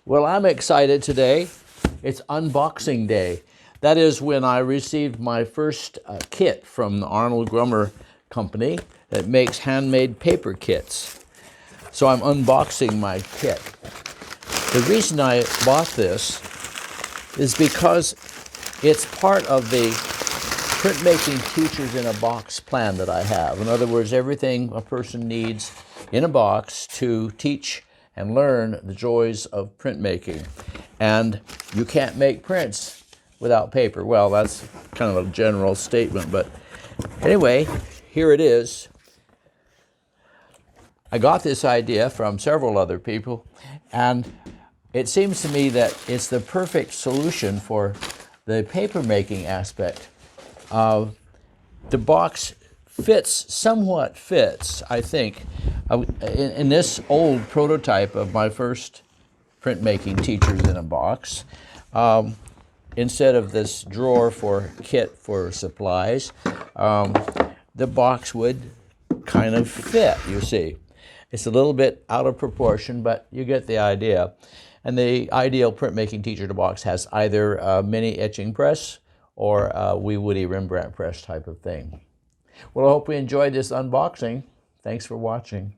Well, I'm excited today. It's unboxing day. That is when I received my first kit from the Arnold Grummer Company that makes handmade paper kits. So I'm unboxing my kit. The reason I bought this is because it's part of the Printmaking Teachers in a Box plan that I have. In other words, everything a person needs in a box to teach and learn the joys of printmaking. And you can't make prints without paper. Well, that's kind of a general statement, but anyway, here it is. I got this idea from several other people, and it seems to me that it's the perfect solution for the papermaking aspect. The box somewhat fits, I think, in this old prototype of my first Printmaking Teachers in a Box. Instead of this drawer for kit for supplies, the box would kind of fit, you see. It's a little bit out of proportion, but you get the idea. And the ideal Printmaking Teacher in a Box has either a mini etching press or a wee woody Rembrandt press type of thing. Well, I hope you enjoyed this unboxing. Thanks for watching.